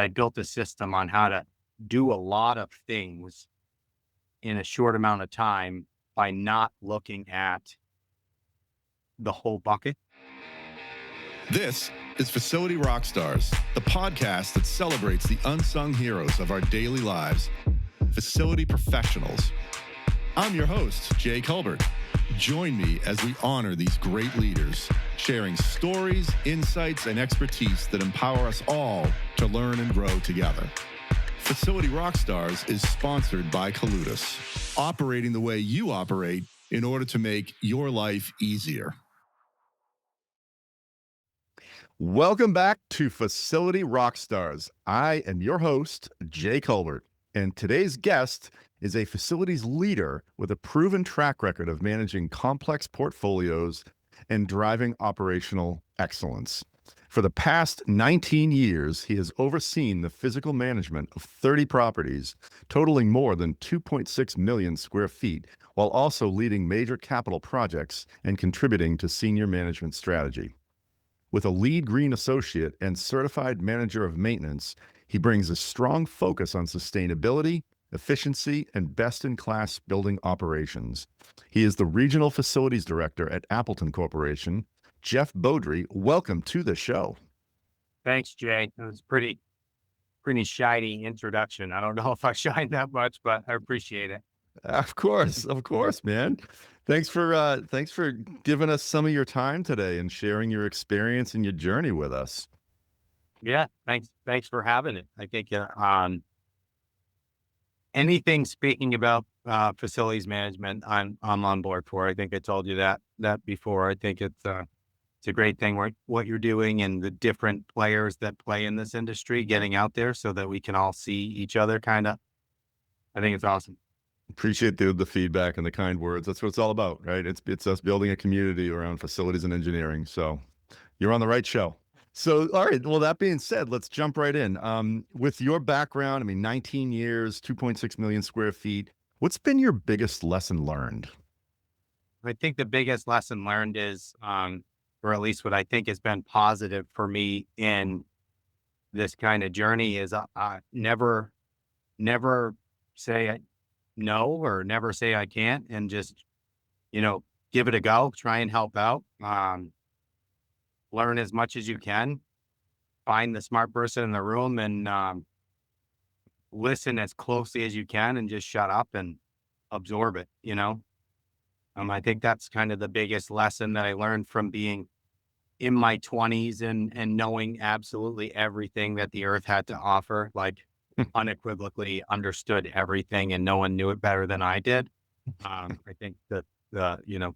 I built a system on how to do a lot of things in a short amount of time by not looking at the whole bucket. This is Facility Rockstars, the podcast that celebrates the unsung heroes of our daily lives, facility professionals. I'm your host, Jay Culbert. Join me as we honor these great leaders, sharing stories, insights, and expertise that empower us all to learn and grow together. Facility Rockstars is sponsored by Coludus, operating the way you operate in order to make your life easier. Welcome back to Facility Rockstars. I am your host, Jay Culbert, and today's guest is a facilities leader with a proven track record of managing complex portfolios and driving operational excellence. For the past 19 years, he has overseen the physical management of 30 properties, totaling more than 2.6 million square feet, while also leading major capital projects and contributing to senior management strategy. With a lead green associate and certified manager of maintenance, he brings a strong focus on sustainability, efficiency, and best-in-class building operations. He is the Regional Facilities Director at Appleton Corporation. Jeff Beaudry, welcome to the show. Thanks, Jay. It was pretty shiny introduction. I don't know if I shine that much, but I appreciate it. Of course, man. Thanks for giving us some of your time today and sharing your experience and your journey with us. Yeah, thanks for having it. I think anything speaking about facilities management, I'm on board for. I think I told you that before. I think it's a great thing what you're doing and the different players that play in this industry getting out there so that we can all see each other kind of. I think it's awesome. Appreciate the feedback and the kind words. That's what it's all about, right? It's us building a community around facilities and engineering. So you're on the right show. So, all right. Well, that being said, let's jump right in. With your background, 19 years, 2.6 million square feet. What's been your biggest lesson learned? I think the biggest lesson learned is, or at least what I think has been positive for me in this kind of journey is never say no or never say I can't, and just, give it a go, try and help out, learn as much as you can, find the smart person in the room and listen as closely as you can and just shut up and absorb it, I think that's kind of the biggest lesson that I learned from being in my 20s and knowing absolutely everything that the earth had to offer, like unequivocally understood everything and no one knew it better than I did. I think that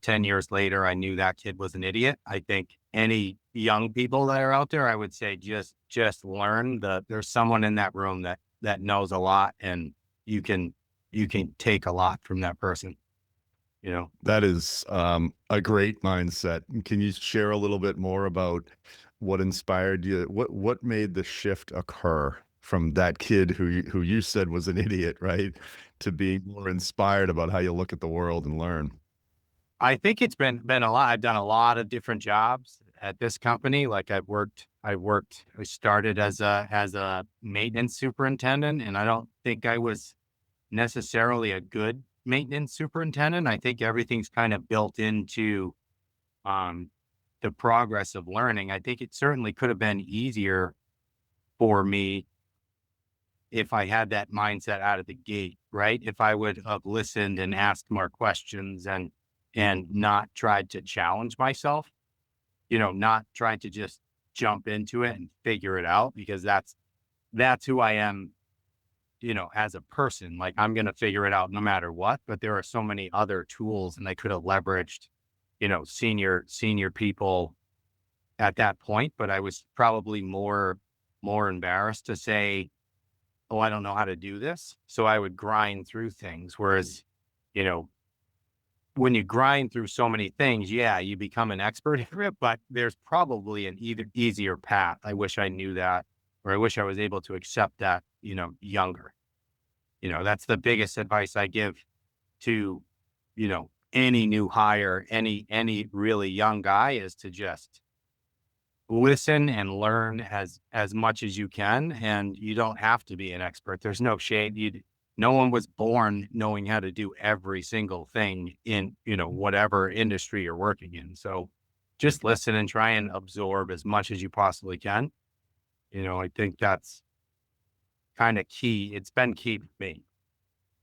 10 years later, I knew that kid was an idiot. I think any young people that are out there, I would say just learn there's someone in that room that knows a lot, and you can take a lot from that person. That is a great mindset. Can you share a little bit more about what inspired you? What made the shift occur from that kid who you said was an idiot, right, to being more inspired about how you look at the world and learn? I think it's been a lot. I've done a lot of different jobs at this company. Like I started as a maintenance superintendent, and I don't think I was necessarily a good maintenance superintendent. I think everything's kind of built into the progress of learning. I think it certainly could have been easier for me if I had that mindset out of the gate, right? If I would have listened and asked more questions and not tried to challenge myself, not tried to just jump into it and figure it out, because that's who I am, as a person. Like, I'm going to figure it out no matter what, but there are so many other tools, and I could have leveraged, senior people at that point, but I was probably more embarrassed to say, oh, I don't know how to do this. So I would grind through things. Whereas, when you grind through so many things, yeah, you become an expert in it, but there's probably an easier path. I wish I knew that, or I wish I was able to accept that, younger. That's the biggest advice I give to, any new hire, any really young guy, is to just listen and learn as much as you can, and you don't have to be an expert. There's no shade. No one was born knowing how to do every single thing in, whatever industry you're working in. So just listen and try and absorb as much as you possibly can. I think that's kind of key. It's been key for me.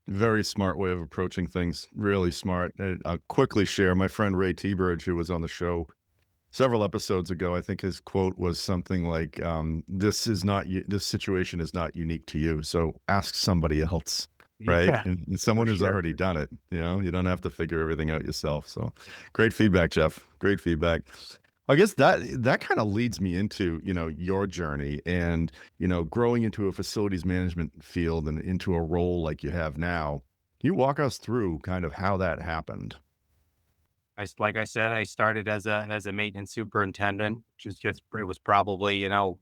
Very smart way of approaching things. Really smart. And I'll quickly share my friend Ray T-Burge, who was on the show several episodes ago. I think his quote was something like, this situation is not unique to you. So ask somebody else. Right. Yeah, And for someone who's sure. already done it, you don't have to figure everything out yourself. So great feedback, Jeff. Great feedback. I guess that kind of leads me into, your journey and, growing into a facilities management field and into a role like you have now. Can you walk us through kind of how that happened? Like I said, I started as a maintenance superintendent, which is just, it was probably, I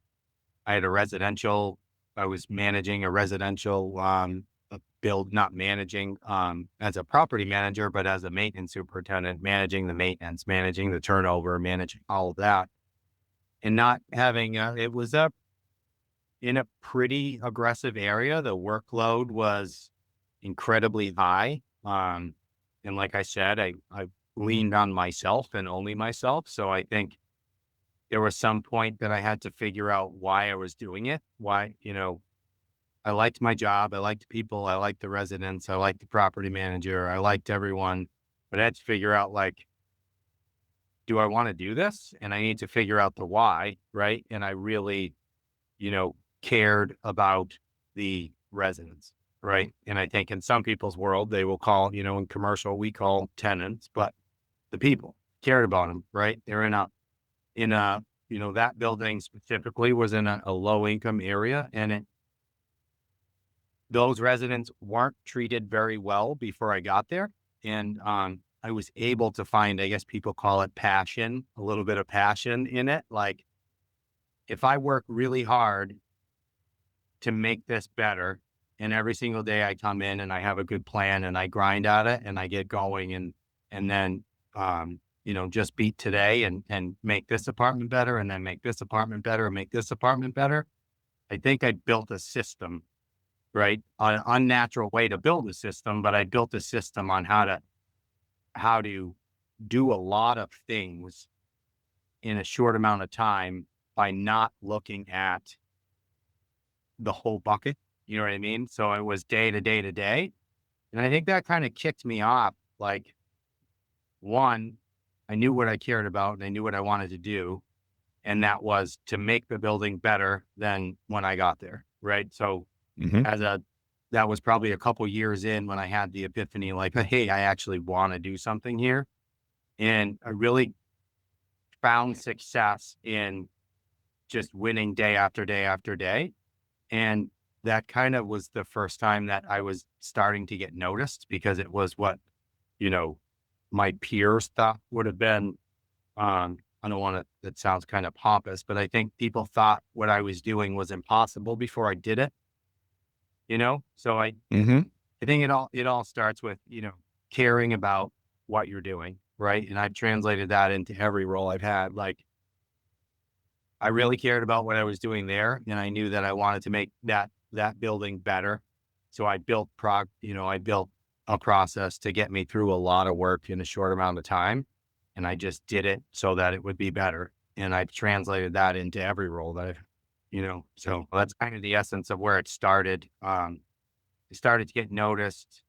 had a residential, I was managing a residential, build, not managing, as a property manager, but as a maintenance superintendent, managing the maintenance, managing the turnover, managing all of that, and not having, it was up in a pretty aggressive area. The workload was incredibly high. And like I said, I leaned on myself and only myself. So I think there was some point that I had to figure out why I was doing it. Why, I liked my job. I liked people. I liked the residents. I liked the property manager. I liked everyone. But I had to figure out, like, do I want to do this? And I need to figure out the why. Right. And I really, cared about the residents. Right. And I think in some people's world, they will call, in commercial, we call tenants, but the people cared about them. Right. They're in a, that building specifically was in a low income area, and those residents weren't treated very well before I got there. And I was able to find, I guess people call it passion, a little bit of passion in it. Like, if I work really hard to make this better, and every single day I come in and I have a good plan and I grind at it and I get going, and then just beat today and make this apartment better, and then make this apartment better, and make this apartment better. I think I built a system, right? An unnatural way to build a system, but I built a system on how to do a lot of things in a short amount of time by not looking at the whole bucket. You know what I mean? So it was day to day to day. And I think that kind of kicked me off. Like, one, I knew what I cared about and I knew what I wanted to do. And that was to make the building better than when I got there. Right. So Hmm. that was probably a couple years in when I had the epiphany, like, hey, I actually want to do something here. And I really found success in just winning day after day after day. And that kind of was the first time that I was starting to get noticed, because it was what, you know, my peers thought would have been, I don't want to, that sounds kind of pompous, but I think people thought what I was doing was impossible before I did it. So Hmm. I think it all starts with, caring about what you're doing. Right. And I've translated that into every role I've had. Like, I really cared about what I was doing there, and I knew that I wanted to make that building better. So I built a process to get me through a lot of work in a short amount of time, and I just did it so that it would be better. And I've translated that into every role so that's kind of the essence of where it started. I started to get noticed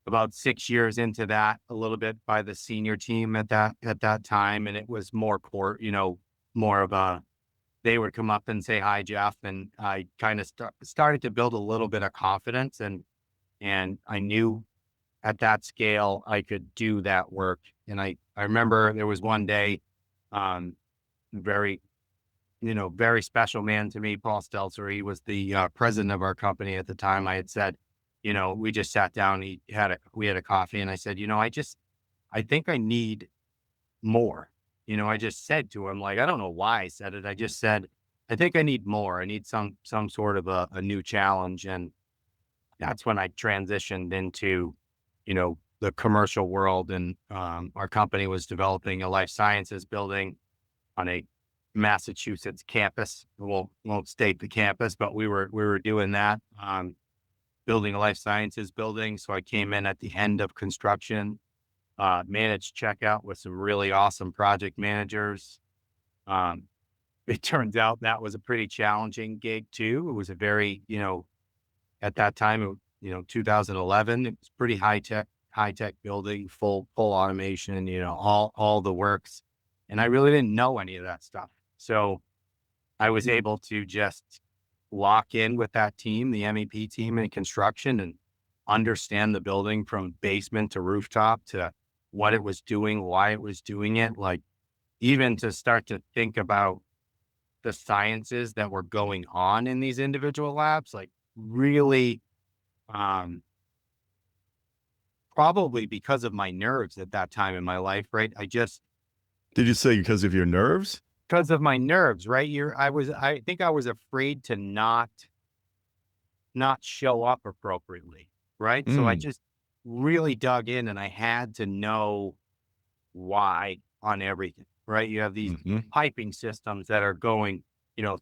about 6 years into that, a little bit by the senior team at that time, and it was more of a, they would come up and say, "Hi, Jeff," and I kind of started to build a little bit of confidence, and I knew at that scale I could do that work. And I remember there was one day, um, very very special man to me, Paul Stelzer. He was the president of our company at the time. I had said, we just sat down. We had a coffee, and I said, I think I need more. I just said to him, like, I don't know why I said it. I just said, I think I need more. I need some sort of a new challenge. And that's when I transitioned into, the commercial world. And our company was developing a life sciences building. on a Massachusetts campus. Won't state the campus, but we were doing that, building a life sciences building. So I came in at the end of construction, managed checkout with some really awesome project managers. Um, it turns out that was a pretty challenging gig too. It was a very, at that time, 2011, it was pretty high tech building, full automation, all the works. And I really didn't know any of that stuff. So I was able to just lock in with that team, the MEP team in construction, and understand the building from basement to rooftop to what it was doing, why it was doing it, like even to start to think about the sciences that were going on in these individual labs, like really, um, probably because of my nerves at that time in my life, right? Did you say because of your nerves? Because of my nerves, right? I think I was afraid to not show up appropriately, right? So I Mm, just really dug in and I had to know why on everything, right? You have these mhm. piping systems that are going,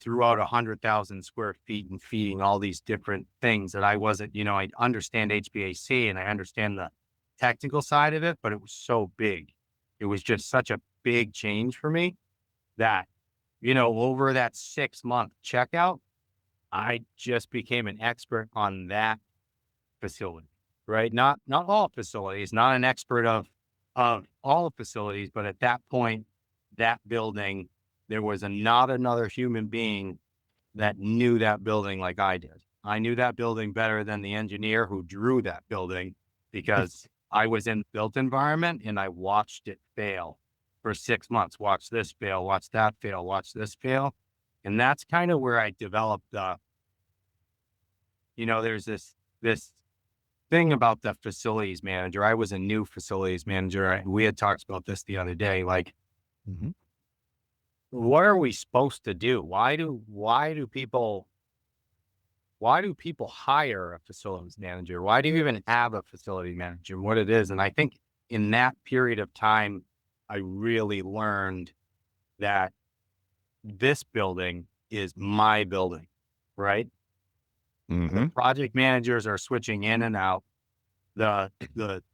throughout 100,000 square feet and feeding all these different things that I wasn't, I understand HVAC and I understand the technical side of it, but it was so big. It was just such a big change for me that, over that 6-month checkout, I just became an expert on that facility, right? Not all facilities, not an expert of all facilities, but at that point, that building, there was not another human being that knew that building like I did. I knew that building better than the engineer who drew that building because I was in the built environment and I watched it fail for 6 months. Watch this fail, watch that fail, watch this fail. And that's kind of where I developed there's this thing about the facilities manager. I was a new facilities manager. We had talked about this the other day. Like, Mhm. what are we supposed to do? Why do people hire a facilities manager? Why do you even have a facility manager? What it is? And I think in that period of time, I really learned that this building is my building, right? The Mhm. project managers are switching in and out. The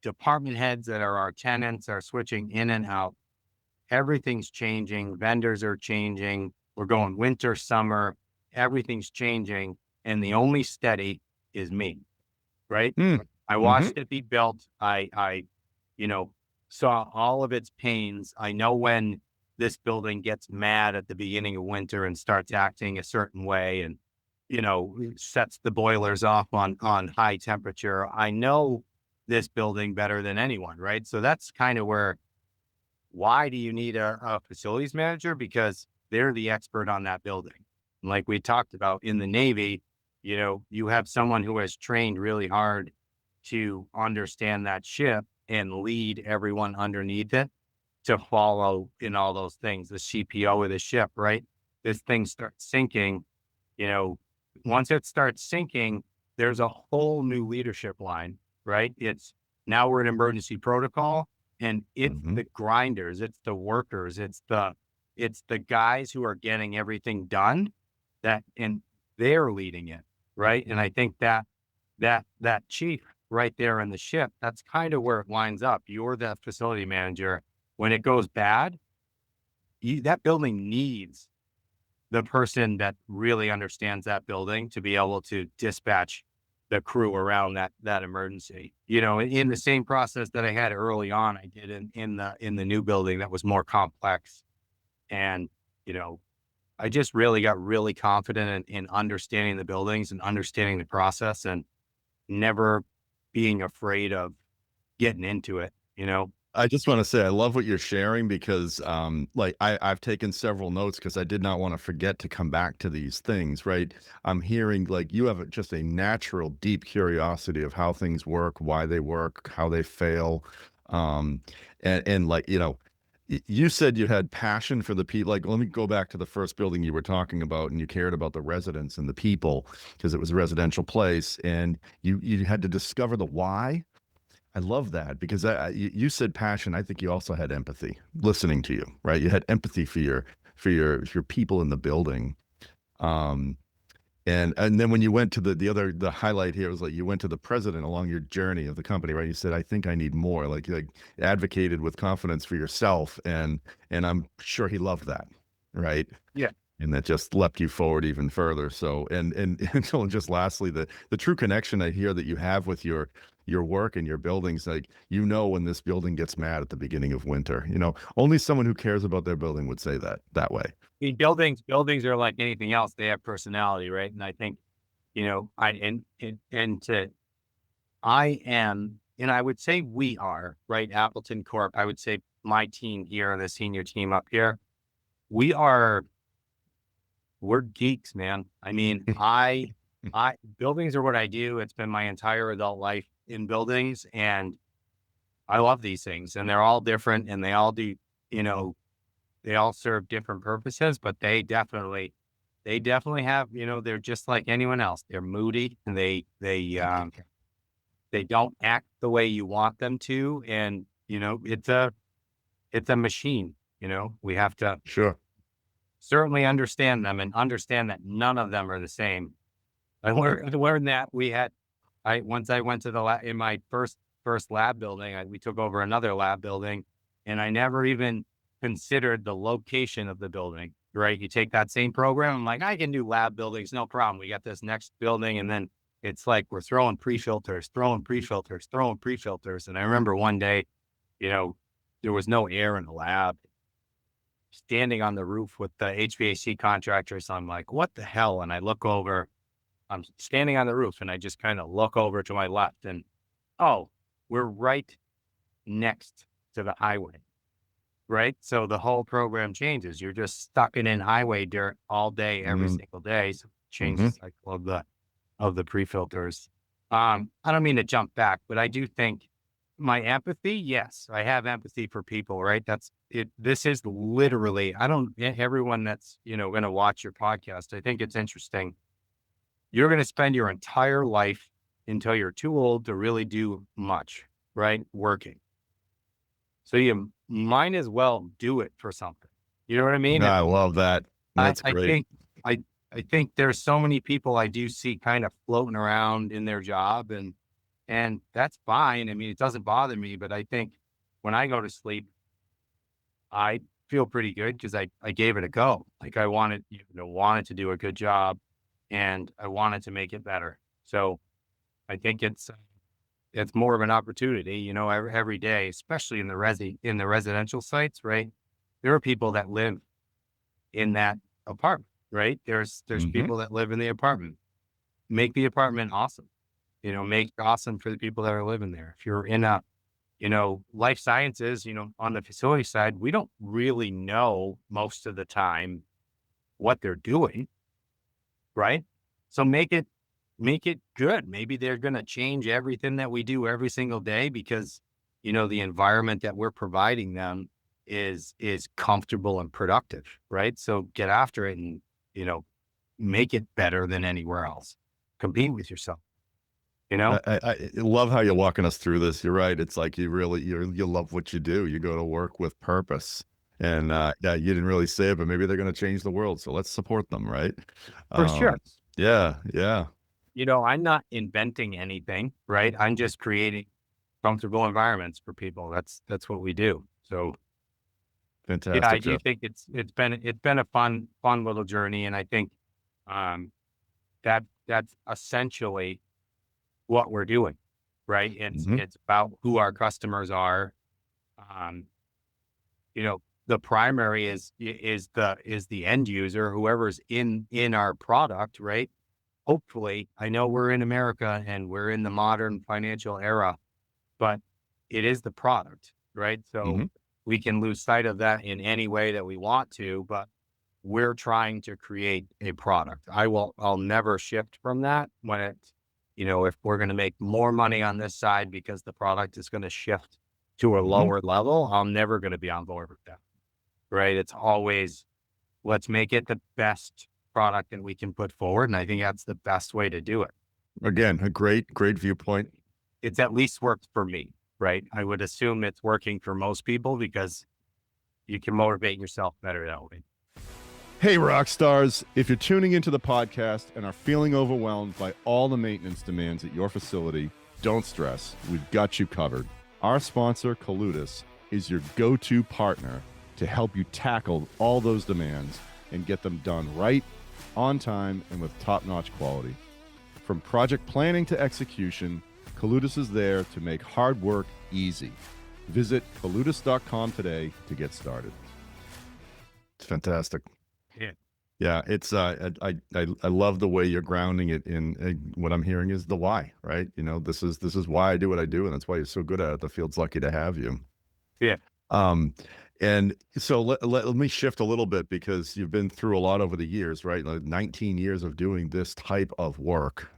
department heads that are our tenants are switching in and out. Everything's changing. Vendors are changing. We're going winter, summer. Everything's changing. And the only steady is me, right? Mm, I mhm. watched it be built. I, you know, saw all of its pains. I know when this building gets mad at the beginning of winter and starts acting a certain way and, sets the boilers off on high temperature. I know this building better than anyone, right? So that's kind of why do you need a facilities manager? Because they're the expert on that building. Like we talked about in the Navy, you have someone who has trained really hard to understand that ship and lead everyone underneath it to follow in all those things, the CPO of the ship, right? This thing starts sinking, you know, once it starts sinking, there's a whole new leadership line, right? It's now we're in emergency protocol and it's Mhm. the grinders, it's the workers, it's the guys who are getting everything done and they're leading it, right? And I think that chief right there in the ship, that's kind of where it lines up. You're the facility manager. When it goes bad, that building needs the person that really understands that building to be able to dispatch the crew around that emergency. In the same process that I had early on, I did in the new building that was more complex. And, you know, I just really got really confident in understanding the buildings and understanding the process and never being afraid of getting into it. I just want to say I love what you're sharing because like I've taken several notes because I did not want to forget to come back to these things, right? I'm hearing like you have just a natural deep curiosity of how things work, why they work, how they fail. Um and like, you said you had passion for the people. Like, let me go back to the first building you were talking about, and you cared about the residents and the people because it was a residential place, and you had to discover the why. I love that because you said passion. I think you also had empathy listening to you, right? You had empathy for for your people in the building. Um, and then when you went to the highlight here was like you went to the president along your journey of the company, right? You said, I think I need more, like advocated with confidence for yourself. And I'm sure he loved that. Right. Yeah. And that just leapt you forward even further. So, and until just lastly, the true connection I hear that you have with your work and your buildings, like, when this building gets mad at the beginning of winter, only someone who cares about their building would say that way. I mean, buildings are like anything else. They have personality, right? And I think, and I would say we are, right? Appleton Corp. I would say my team here, the senior team up here, we're geeks, man. I mean, buildings are what I do. It's been my entire adult life in buildings, and I love these things, and they're all different, and they all do, they all serve different purposes, but they definitely have, they're just like anyone else. They're moody, and they don't act the way you want them to. And, it's a machine, we have to Sure. certainly understand them and understand that none of them are the same. I learned that once I went to the lab in my first lab building, we took over another lab building, and I never even considered the location of the building, right? You take that same program, I'm like, I can do lab buildings, no problem. We got this next building, and then it's like we're throwing pre-filters. And I remember one day, there was no air in the lab, standing on the roof with the HVAC contractors. I'm like, what the hell? And I look over, I'm standing on the roof, and I just kind of look over to my left, and oh, we're right next to the highway, right? So the whole program changes. You're just stuck in highway dirt all day, every single day. So change the cycle of the pre-filters. I don't mean to jump back, but I do think my empathy, yes, I have empathy for people, right? That's it. This is literally, everyone that's, going to watch your podcast, I think it's interesting. You're going to spend your entire life until you're too old to really do much, right? Working. So you might as well do it for something. You know what I mean? I love that. That's I great. think, I think there's so many people I do see kind of floating around in their job, and that's fine. I mean, it doesn't bother me, but I think when I go to sleep, I feel pretty good because I gave it a go. Like I wanted to do a good job, and I wanted to make it better. So I think it's more of an opportunity, every day, especially in the residential sites, right? There are people that live in that apartment, right? There's people that live in the apartment. Make the apartment awesome, make it awesome for the people that are living there. If you're in life sciences, on the facility side, we don't really know most of the time what they're doing, right? So make it good. Maybe they're going to change everything that we do every single day because, the environment that we're providing them is comfortable and productive, right? So get after it and, make it better than anywhere else. Compete with yourself, I love how you're walking us through this. You're right. It's like you love what you do. You go to work with purpose. And yeah, you didn't really say it, but maybe they're going to change the world. So let's support them, right? For sure. Yeah, yeah. I'm not inventing anything, right? I'm just creating comfortable environments for people. That's what we do. So Fantastic. yeah, I do Jeff. think it's been a fun little journey. And I think that's essentially what we're doing, right? It's about who our customers are. Um, the primary is the end user, whoever's in our product, right? Hopefully, I know we're in America and we're in the modern financial era, but it is the product, right? So we can lose sight of that in any way that we want to, but we're trying to create a product. I'll never shift from that when it's, if we're going to make more money on this side because the product is going to shift to a lower level, I'm never going to be on board with that, right? It's always, let's make it the best product that we can put forward. And I think that's the best way to do it. Again, a great viewpoint. It's at least worked for me, right? I would assume it's working for most people because you can motivate yourself better that way. Hey, rock stars. If you're tuning into the podcast and are feeling overwhelmed by all the maintenance demands at your facility, don't stress. We've got you covered. Our sponsor, Coludis, is your go-to partner to help you tackle all those demands and get them done right, on time, and with top-notch quality. From project planning to execution, Coludis is there to make hard work easy. Visit coludis.com today to get started. It's fantastic. Yeah. Yeah, it's I love the way you're grounding it in what I'm hearing is the why, right? You know, this is why I do what I do, and that's why you're so good at it. The field's lucky to have you. Yeah. And so let me shift a little bit because you've been through a lot over the years, right? Like 19 years of doing this type of work.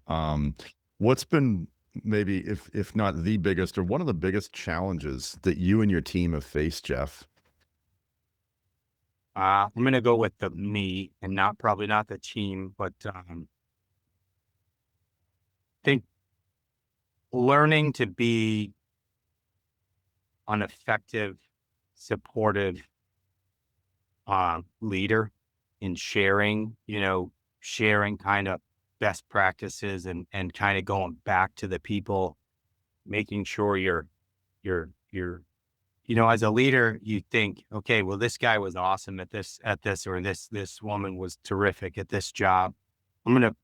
What's been maybe if not the biggest or one of the biggest challenges that you and your team have faced, Jeff? I'm going to go with the me and probably not the team, but think learning to be an effective, supportive leader in sharing kind of best practices and kind of going back to the people, making sure you're as a leader, you think, okay, well, this guy was awesome at this, or this woman was terrific at this job. I'm gonna,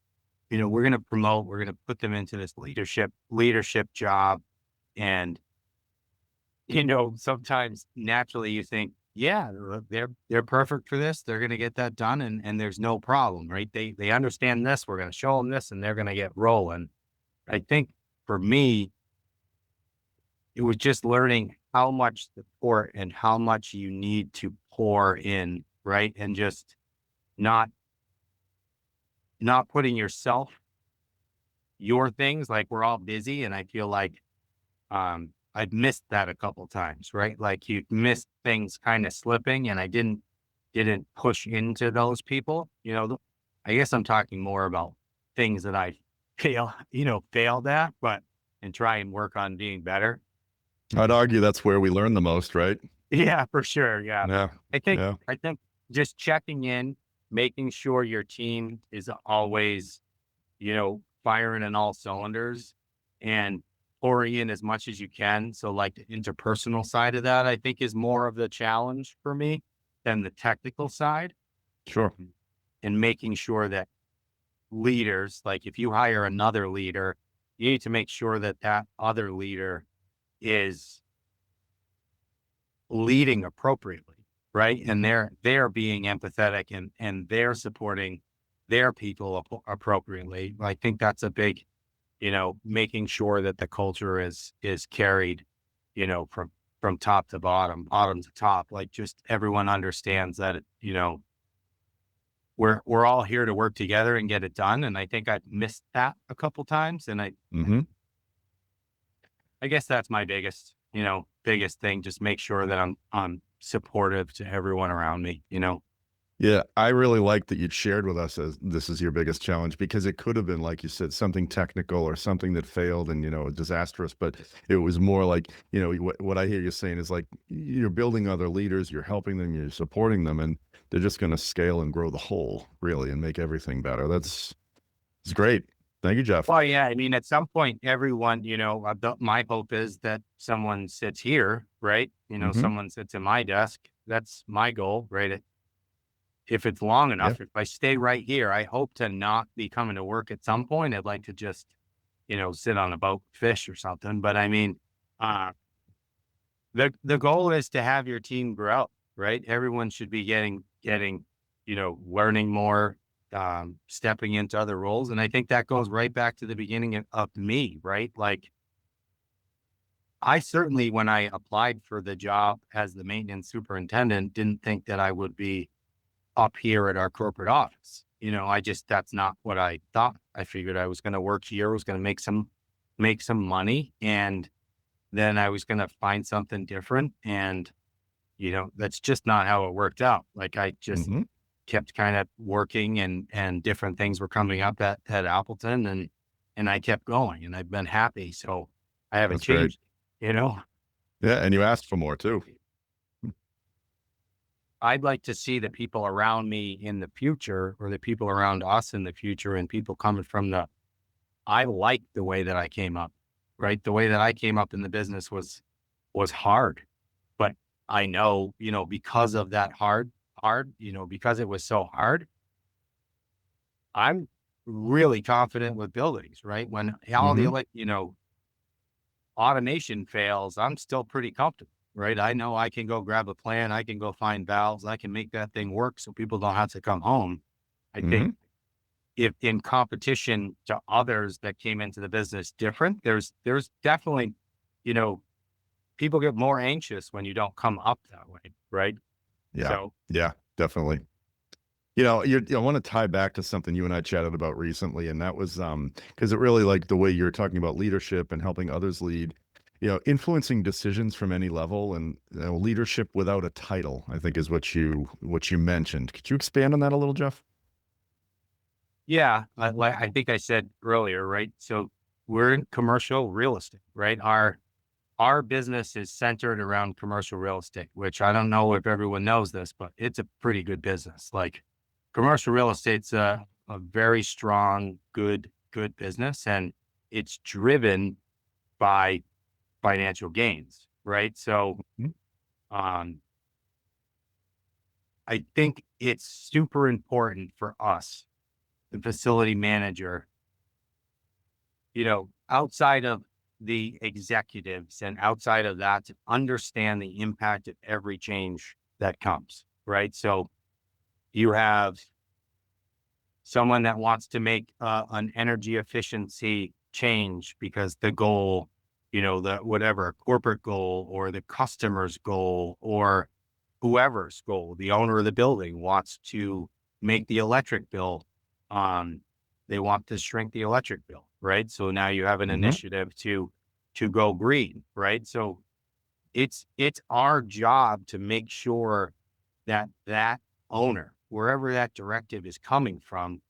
we're gonna promote, we're gonna put them into this leadership job. And, sometimes naturally you think, yeah, they're perfect for this. They're gonna get that done, and there's no problem, right? They understand this. We're gonna show them this, and they're gonna get rolling. I think for me, it was just learning how much support and how much you need to pour in, right? And just not putting your things, like we're all busy. And I feel like I've missed that a couple times, right? Like you missed things kind of slipping, and I didn't push into those people. I guess I'm talking more about things that I failed at, and try and work on being better. I'd argue that's where we learn the most, right? Yeah, for sure. Yeah. Yeah, I think yeah. I think just checking in, making sure your team is always, firing in all cylinders and pouring in as much as you can. So like the interpersonal side of that, I think is more of the challenge for me than the technical side. Sure. And making sure that leaders, like if you hire another leader, you need to make sure that that other leader is leading appropriately, right? And they're being empathetic and they're supporting their people appropriately. I think that's a big, making sure that the culture is carried, from top to bottom, bottom to top. Like just everyone understands that, we're all here to work together and get it done. And I think I've missed that a couple times. And Mm-hmm. I guess that's my biggest thing. Just make sure that I'm supportive to everyone around me, Yeah, I really like that you'd shared with us as this is your biggest challenge because it could have been, like you said, something technical or something that failed and, disastrous, but it was more like, what I hear you saying is like, you're building other leaders, you're helping them, you're supporting them, and they're just going to scale and grow the whole really and make everything better. It's great. Thank you, Jeff. Well, yeah, I mean, at some point, everyone, my hope is that someone sits here, right? Mm-hmm. Someone sits at my desk. That's my goal, right? If it's long Yeah. enough, if I stay right here, I hope to not be coming to work at some point. I'd like to just, sit on a boat, fish or something. But I mean, uh, the goal is to have your team grow, right? Everyone should be getting, learning more, stepping into other roles. And I think that goes right back to the beginning of me, right? Like I certainly, when I applied for the job as the maintenance superintendent, didn't think that I would be up here at our corporate office. That's not what I thought. I figured I was going to work here, was going to make some money, and then I was going to find something different. And, that's just not how it worked out. Like I just Mm-hmm. kept kind of working and different things were coming up at Appleton and I kept going and I've been happy. So I haven't That's great. changed, you know? Yeah, and you asked for more too. I'd like to see the people around me in the future, or the people around us in the future, and people coming from I like the way that I came up, right? The way that I came up in the business was hard, but I know, because of that hard, because it was so hard, I'm really confident with buildings, right? When all the Hmm. automation fails, I'm still pretty comfortable, right? I know I can go grab a plan, I can go find valves, I can make that thing work so people don't have to come home. I think Hmm. if in competition to others that came into the business different, there's definitely, you know, people get more anxious when you don't come up that way, right? Yeah. So Yeah, definitely. I want to tie back to something you and I chatted about recently, and that was because it really like the way you're talking about leadership and helping others lead, influencing decisions from any level, and leadership without a title, I think is what you mentioned. Could you expand on that a little, Jeff? yeah, like I think I said earlier, right? So we're in commercial real estate, right? Our business is centered around commercial real estate, which I don't know if everyone knows this, but it's a pretty good business. Like commercial real estate's a very strong, good business, and it's driven by financial gains, right? So, Mhm. um, I think it's super important for us, the facility manager, outside of the executives and outside of that, to understand the impact of every change that comes, right? So you have someone that wants to make an energy efficiency change because the goal, the whatever corporate goal or the customer's goal or whoever's goal, the owner of the building wants to make the electric bill. Um, they want to shrink the electric bill, right? So now you have an Mhm. initiative to go green, right? So it's our job to make sure that that owner, wherever that directive is coming from,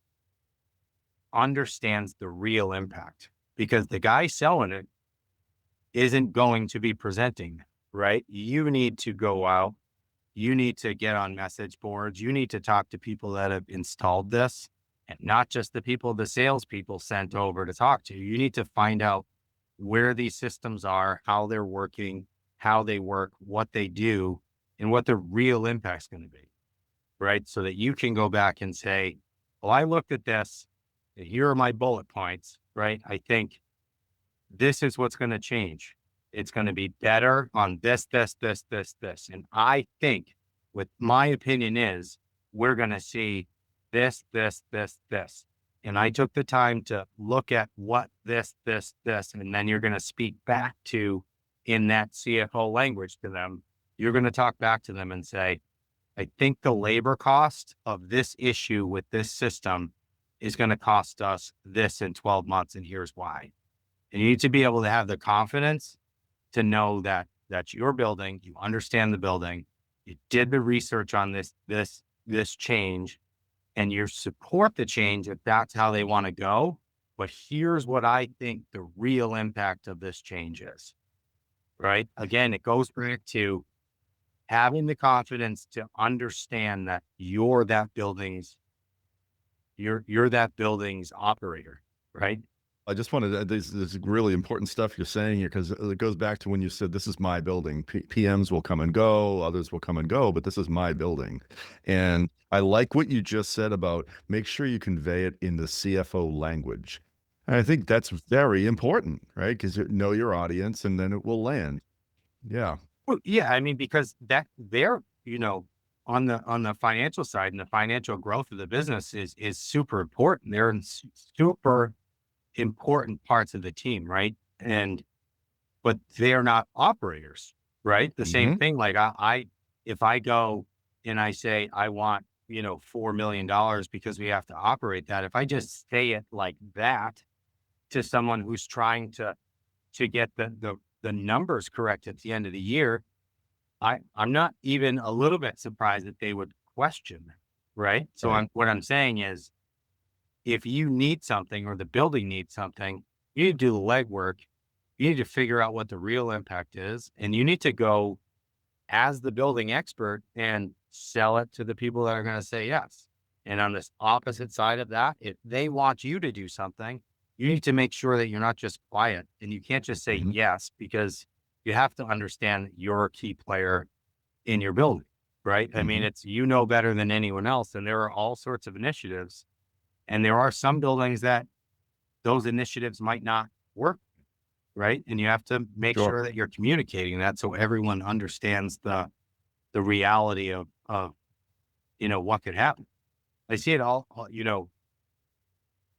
understands the real impact, because the guy selling it isn't going to be presenting, right? You need to go out, you need to get on message boards, you need to talk to people that have installed this, and not just the people the salespeople sent over to talk to. You need to find out where these systems are, how they're working, how they work, what they do, and what the real impact's going to be, right? So that you can go back and say, well, I looked at this, and here are my bullet points, right? I think this is what's going to change. It's going to be better on this. And I think what my opinion is, we're going to see this. And I took the time to look at what this, and then you're going to speak back to in that CFO language to them. You're going to talk back to them and say, I think the labor cost of this issue with this system is going to cost us this in 12 months. And here's why. And you need to be able to have the confidence to know that that's your building. You understand the building. You did the research on this change, and you support the change if that's how they want to go. But here's what I think the real impact of this change is, right? Again, it goes back to having the confidence to understand that you're that building's operator, right? I just wanted to, this is really important stuff you're saying here because it goes back to when you said this is my building. PMs will come and go, others will come and go, but this is my building. And I like what you just said about make sure you convey it in the CFO language. And I think that's very important, right? Because you know your audience and then it will land. Yeah. Well, yeah, I mean, because that they're, on the financial side, and the financial growth of the business is super important. They're in super important parts of the team, right? But they're not operators, right? The same Hmm. thing. Like if I go and I say I want, $4 million because we have to operate that. If I just say it like that to someone who's trying to get the numbers correct at the end of the year, I'm not even a little bit surprised that they would question, right? So Right. what I'm saying is, if you need something or the building needs something, you need to do the legwork. You need to figure out what the real impact is, and you need to go as the building expert and sell it to the people that are going to say yes. And on this opposite side of that, if they want you to do something, you need to make sure that you're not just quiet, and you can't just say Mhm. yes, because you have to understand that you're a key player in your building, right? I mean, Mhm. it's, you know, better than anyone else. And there are all sorts of initiatives, and there are some buildings that those initiatives might not work, right? And you have to make Sure. sure that you're communicating that so everyone understands the reality of, you know, what could happen. I see it all, you know,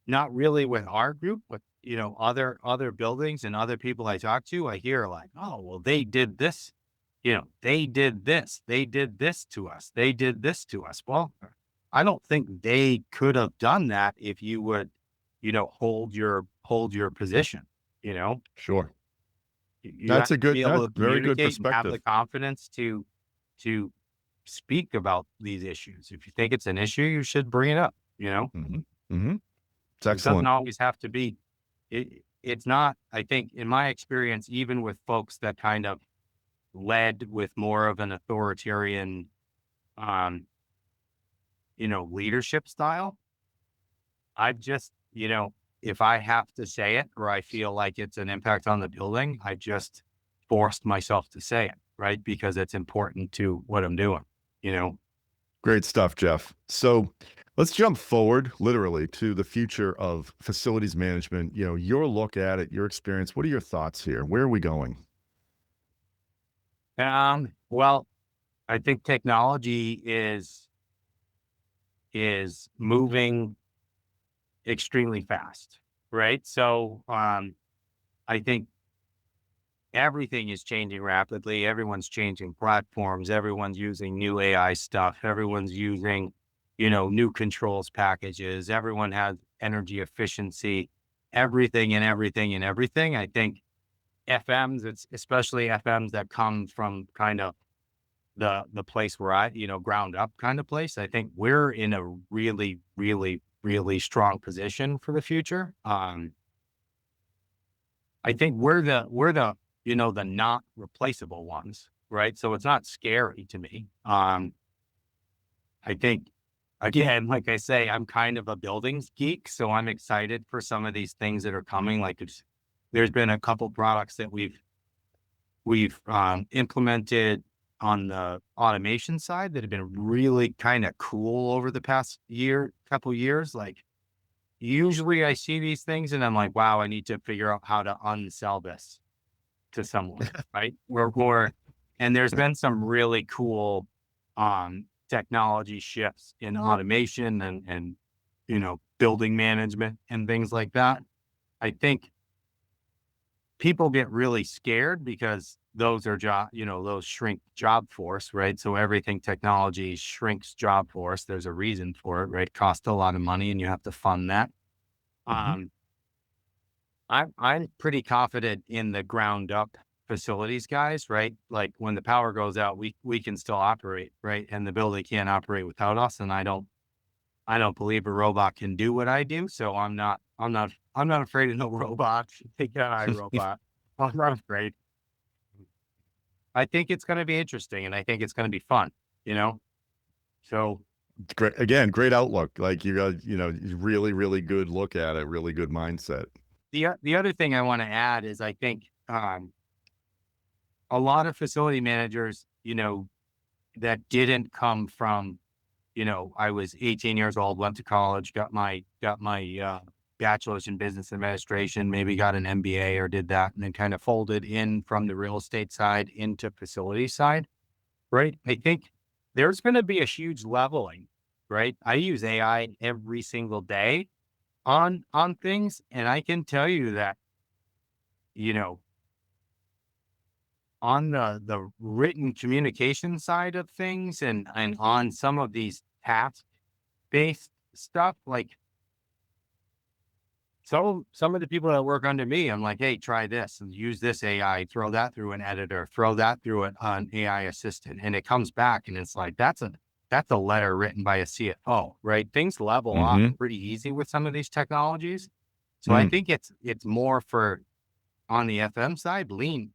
not really with our group, but, you know, other buildings and other people I talk to, I hear like, oh, well, they did this, you know, they did this to us. They did this to us. Well, I don't think they could have done that if you would, you know, hold your position, you know. Sure. You have to be able That's to very good communicate and have the perspective. confidence to speak about these issues. If you think it's an issue, you should bring it up, you know? Mhm. Mhm. It's It doesn't excellent. always have to be, it's not, I think in my experience, even with folks that kind of led with more of an authoritarian, um, you know, leadership style, I've just, you know, if I have to say it or I feel like it's an impact on the building, I just forced myself to say it, right? Because it's important to what I'm doing, you know? Great stuff, Jeff. So let's jump forward literally to the future of facilities management. You know, your look at it, your experience. What are your thoughts here? Where are we going? Well, I think technology is moving extremely fast, right? So, I think everything is changing rapidly. Everyone's changing platforms. Everyone's using new AI stuff. Everyone's using, you know, new controls packages. Everyone has energy efficiency, everything and everything and everything. I think FMs, it's especially FMs that come from kind of the place where I, you know, ground up kind of place. I think we're in a really, really, really strong position for the future. I think we're the, you know, the not replaceable ones, right? So it's not scary to me. I think, again, like I say, I'm kind of a buildings geek, so I'm excited for some of these things that are coming. Like there's been a couple products that we've implemented on the automation side that have been really kind of cool over the past couple years. Like usually I see these things and I'm like, wow, I need to figure out how to unsell this to someone, right? And there's been some really cool technology shifts in automation and you know, building management and things like that. I think people get really scared because those are you know, those shrink job force, right? So everything technology shrinks job force. There's a reason for it, right? Costs a lot of money and you have to fund that. Mhm. Um, I'm pretty confident in the ground up facilities guys, right? Like when the power goes out, we can still operate, right? And the building can't operate without us. And I don't believe a robot can do what I do. So I'm not afraid of no robots. Take an robot. I'm not afraid. I think it's going to be interesting and I think it's going to be fun, you know? So Great. Again, great outlook. Like you got, you know, really, really good look at it, really good mindset. the other thing I want to add is I think, a lot of facility managers, you know, that didn't come from, you know, I was 18 years old, went to college, got my bachelor's in business administration, maybe got an MBA or did that, and then kind of folded in from the real estate side into facility side, right? I think there's going to be a huge leveling, right? I use AI every single day on things, and I can tell you that, you know, on the written communication side of things and on some of these task based stuff, like some of the people that work under me, I'm like, hey, try this and use this AI, throw that through an editor, throw that through an AI assistant, and it comes back and it's like that's a letter written by a CFO, right? Things level off Mhm. pretty easy with some of these technologies. So I Mm. think it's more for on the FM side, lean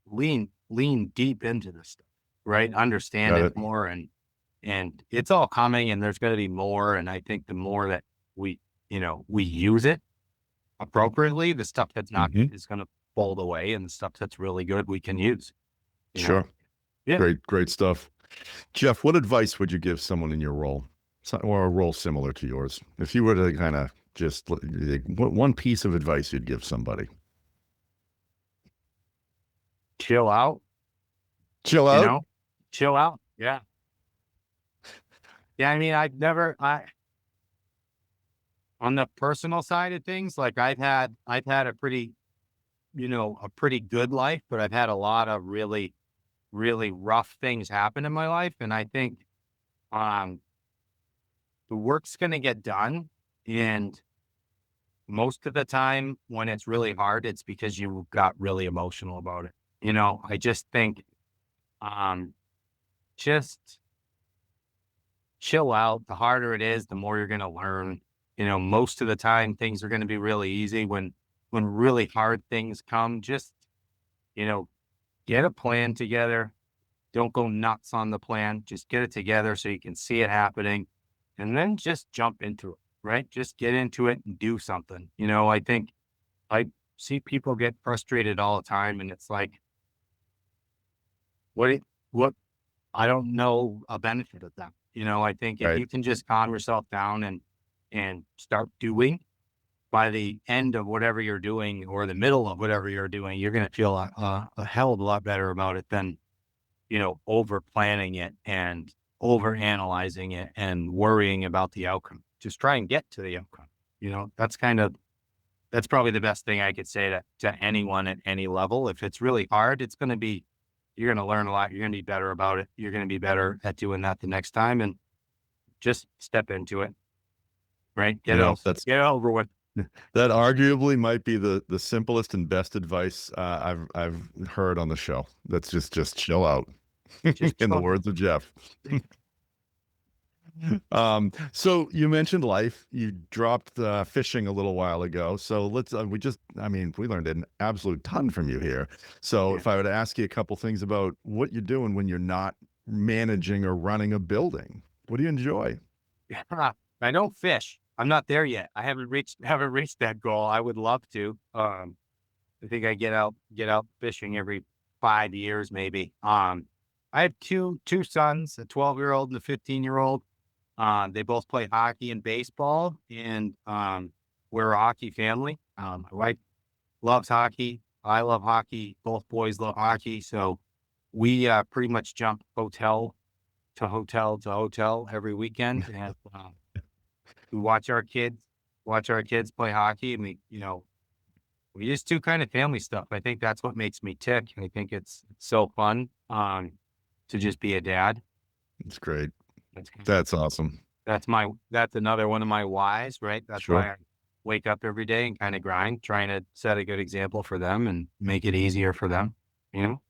deep into this stuff, right? Understand Got it it. more and it's all coming, and there's going to be more. And I think the more that we, we use it appropriately, the stuff that's not Hmm. is going to fold away, and the stuff that's really good we can use. You know, Sure. yeah. Great stuff. Jeff, what advice would you give someone in your role, or a role similar to yours? If you were to kind of just, what one piece of advice you'd give somebody? Chill out. Chill You out. know, chill out. Yeah, yeah. I mean, I on the personal side of things, like I've had a pretty, a pretty good life, but I've had a lot of really, really rough things happen in my life, and I think um the work's going to get done, and most of the time when it's really hard, it's because you got really emotional about it. I just think um just chill out. The harder it is, the more you're going to learn. Most of the time things are going to be really easy. When really hard things come, just, you know, get a plan together. Don't go nuts on the plan. Just get it together so you can see it happening, and then just jump into it, right? Just get into it and do something. I think I see people get frustrated all the time, and it's like, what, what, I don't know a benefit of that. I think if Right. you can just calm yourself down and start doing, by the end of whatever you're doing or the middle of whatever you're doing, you're going to feel a hell of a lot better about it than, over planning it and over analyzing it and worrying about the outcome. Just try and get to the outcome. That's probably the best thing I could say to anyone at any level. If it's really hard, you're going to learn a lot. You're going to be better about it. You're going to be better at doing that the next time, and just step into it, right? That's Get it over with. that arguably might be the simplest and best advice I've heard on the show. That's just chill out, Just in the chill. words of Jeff. So you mentioned life. You dropped fishing a little while ago. So let's we learned an absolute ton from you here. So Yeah. if I were to ask you a couple things about what you're doing when you're not managing or running a building, what do you enjoy? Yeah. I don't fish. I'm not there yet. I haven't reached that goal. I would love to. I think I get out fishing every 5 years, maybe. I have two sons, a 12-year-old and a 15-year-old. They both play hockey and baseball, and we're a hockey family. My wife loves hockey. I love hockey. Both boys love hockey, so we pretty much jump hotel to hotel to hotel every weekend, and we watch our kids play hockey, and we just do kind of family stuff. I think that's what makes me tick. I think it's so fun to just be a dad. It's great. That's kind of That's awesome. that's another one of my whys, right? That's Sure. why I wake up every day and kind of grind, trying to set a good example for them and make it easier for them. You know,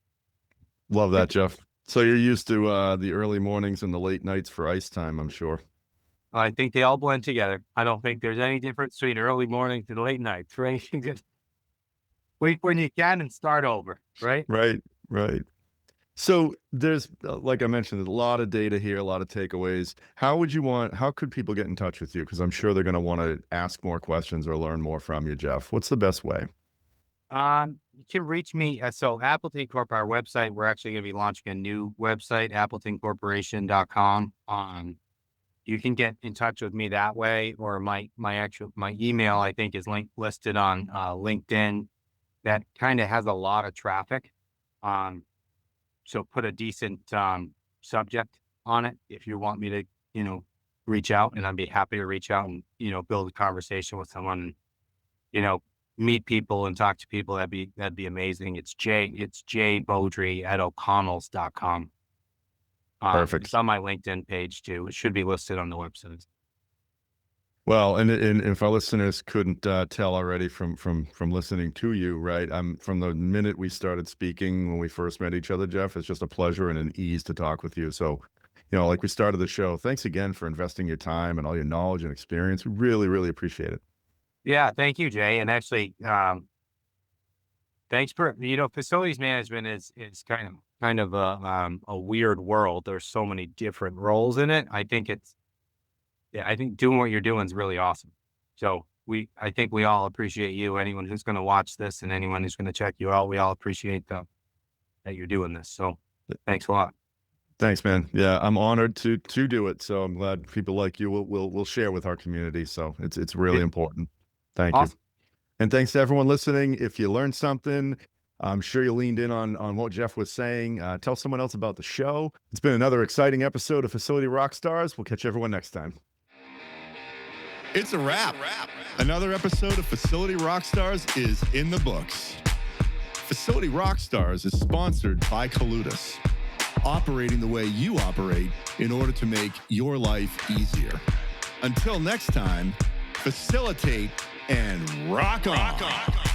Love that, Jeff. So you're used to the early mornings and the late nights for ice time, I'm sure. I think they all blend together. I don't think there's any difference between early mornings and late nights, right? Just wait when you can and start over, right? Right, right. So there's, like I mentioned, a lot of data here, a lot of takeaways. How could people get in touch with you? Because I'm sure they're going to want to ask more questions or learn more from you, Jeff. What's the best way? You can reach me. So Appleton Corp, our website, we're actually going to be launching a new website, appletoncorporation.com. You can get in touch with me that way, or my email, I think, is listed on LinkedIn. That kind of has a lot of traffic. Um, so put a decent subject on it if you want me to, you know, reach out, and I'd be happy to reach out and, build a conversation with someone, and, you know, meet people and talk to people. That'd be amazing. It's Jay Beaudry at O'Connells.com. It's Perfect. on my LinkedIn page too. It should be listed on the website. Well, and if our listeners couldn't tell already from listening to you, right? I'm from the minute we started speaking when we first met each other, Jeff. It's just a pleasure and an ease to talk with you. So, like we started the show, thanks again for investing your time and all your knowledge and experience. We really, really appreciate it. Yeah, thank you, Jay. And actually, thanks for, facilities management is kind of kind of a weird world. There's so many different roles in it. I think doing what you're doing is really awesome. So I think we all appreciate you. Anyone who's going to watch this and anyone who's going to check you out, we all appreciate that you're doing this. So thanks a lot. Thanks, man. Yeah, I'm honored to do it. So I'm glad people like you will share with our community. So it's really Yeah. important. Thank you. Awesome. And thanks to everyone listening. If you learned something, I'm sure you leaned in on what Jeff was saying. Tell someone else about the show. It's been another exciting episode of Facility Rockstars. We'll catch everyone next time. It's a wrap. Another episode of Facility Rockstars is in the books. Facility Rockstars is sponsored by Colutus, operating the way you operate in order to make your life easier. Until next time, facilitate and rock on.